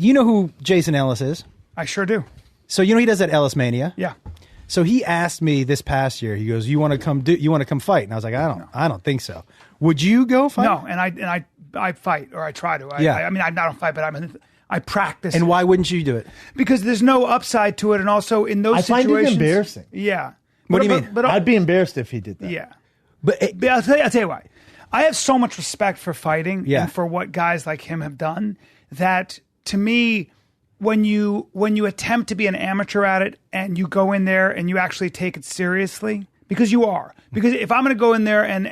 you know who Jason Ellis is? I sure do. So you know he does that Ellismania. Yeah. So he asked me this past year. He goes, "You want to come fight?" And I was like, "I don't think so." Would you go fight? No, and I fight, or I try to. I mean, I don't fight, but I practice. And why wouldn't you do it? Because there's no upside to it, and also in those situations, I find it embarrassing. Yeah. What do you mean? But I'd be embarrassed if he did that. Yeah. But I'll tell you why. I have so much respect for fighting Yeah. and for what guys like him have done that, to me, when you attempt to be an amateur at it and you go in there and you actually take it seriously, because you are. Because if I'm going to go in there and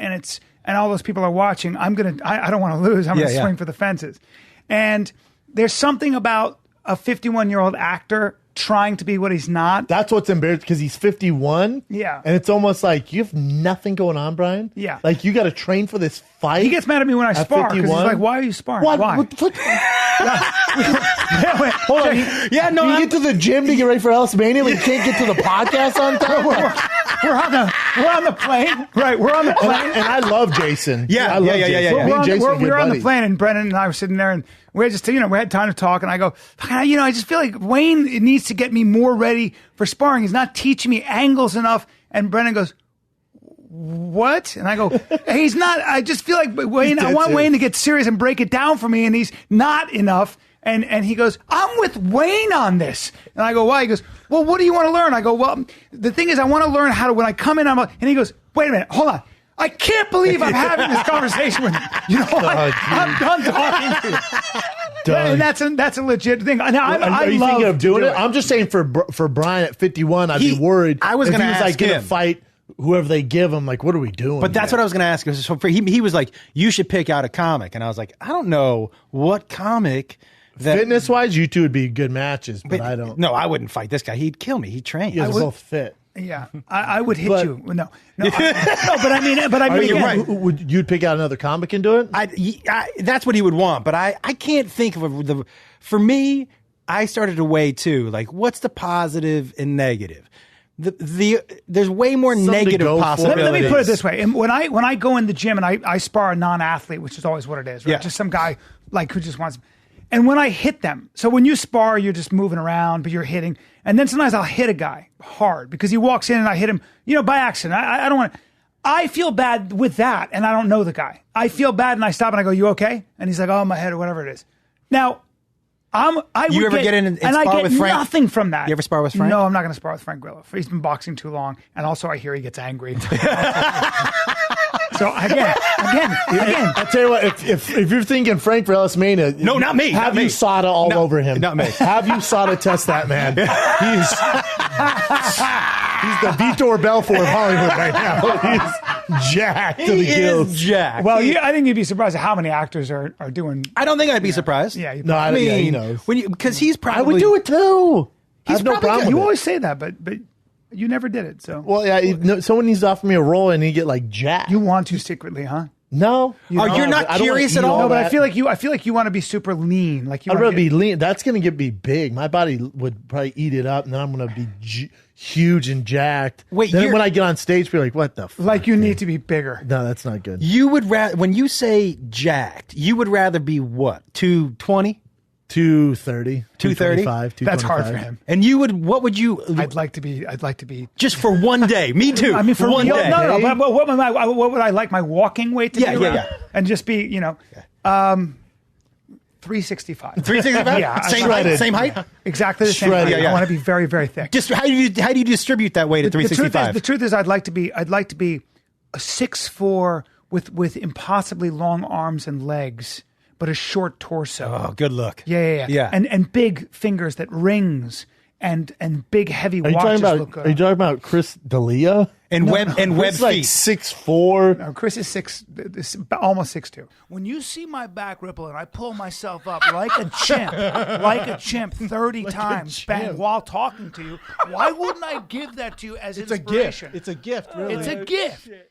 all those people are watching, I don't want to lose. I'm going to swing for the fences. And there's something about a 51-year-old actor trying to be what he's not. That's what's embarrassing, because he's 51. Yeah. And it's almost like you have nothing going on, Brian. Yeah. Like you got to train for this fight. He gets mad at me when I spar because he's like, "Why are you sparring? What? Why?" What the fuck? Hold on. Yeah, no, You get to the gym to get ready for Ellismania, but you can't get to the podcast on time. We're on the plane. Right, we're on the plane. And I love Jason. Yeah, I love yeah. Jason. Me and Jason are good We're on the buddies. plane, and Brendan and I were sitting there, and we had time to talk. And I go, I just feel like Wayne needs to get me more ready for sparring. He's not teaching me angles enough. And Brendan goes, "What?" And I go, "He's not. I just feel like Wayne. I want Wayne to get serious and break it down for me, and he's not enough." And he goes, "I'm with Wayne on this." And I go, "Why?" He goes, "Well, what do you want to learn?" I go, "Well, the thing is, I want to learn how to, when I come in, and he goes, "Wait a minute, hold on. I can't believe I'm having this conversation with you. You know what? I'm done talking to you." And that's a legit thing. Now, Are you thinking of doing it? I'm just saying for Brian at 51, I'd be worried. I was if going to he was ask like going him. to fight whoever they give him. Like, what are we doing? But that's what I was going to ask. So he was like, "You should pick out a comic," and I was like, "I don't know what comic." Fitness wise, you two would be good matches, but I don't. No, I wouldn't fight this guy. He'd kill me. He trained. You guys are both fit. Yeah, I would hit you. No, but I mean, you're right. Would you'd pick out another comic and do it? That's what he would want, but I can't think of for me, I started to weigh too. Like, what's the positive and negative? There's way more negative possibilities. Let me put it this way: when I go in the gym and I spar a non-athlete, which is always what it is, right? Yeah. Just some guy like who just wants. And when I hit them, so when you spar, you're just moving around, but you're hitting. And then sometimes I'll hit a guy hard because he walks in and I hit him, by accident. I don't want to. I feel bad with that, and I don't know the guy. I feel bad, and I stop and I go, "You okay?" And he's like, "Oh, my head," or whatever it is. Now, You ever get in and I spar get with Frank? nothing from that. You ever spar with Frank? No, I'm not going to spar with Frank Grillo. He's been boxing too long, and also I hear he gets angry. So again, I tell you what, if you're thinking Frank for Ellismania, no, not me. Have not you me. SADA all over him? Not me. Have you SADA test that man? He's the Vitor Belfort of Hollywood right now. He's jacked to the gills. Jacked. Well, I think you'd be surprised at how many actors are doing. I don't think I'd be surprised. Yeah, No, he knows. Because he's probably. I would do it too. I have no probably problem good. with You it. always say that, but you never did it. So Well, yeah, someone needs to offer me a role and he get like jacked. you want to secretly, huh? No. You're not I don't curious wanna at eat all? No, but I that. feel like you want to be super lean. Like you I'd wanna rather be lean. That's going to get me big. My body would probably eat it up, and then I'm going to be huge and jacked. Wait, then when I get on stage, be like, "What the fuck?" like you need to be bigger. No, that's not good. You would rather, when you say jacked, you would rather be what? 220? 230, 230? 225, That's hard for 225. him. And you would, what would you? I'd like to be. Just for one day. Me too. I mean, for one real, day. no. But what would I like my walking weight to Yeah, be? yeah, around? yeah. And just be, 365. 365? Yeah, Same height? Exactly the same. Shredded. Height. Yeah. I want to be very, very thick. Just how do you distribute that weight at 365? The truth is, I'd like to be a 6'4" with impossibly long arms and legs, but a short torso. Oh, good look. Yeah. And big fingers that rings and big heavy Are you watches talking look good. about? Are you talking about Chris D'Elia? And web Chris like feet. 6'4". No, Chris is almost 6'2". When you see my back ripple and I pull myself up like a chimp 30 times bang, while talking to you, why wouldn't I give that to you as inspiration? It's a gift, really. It's a gift.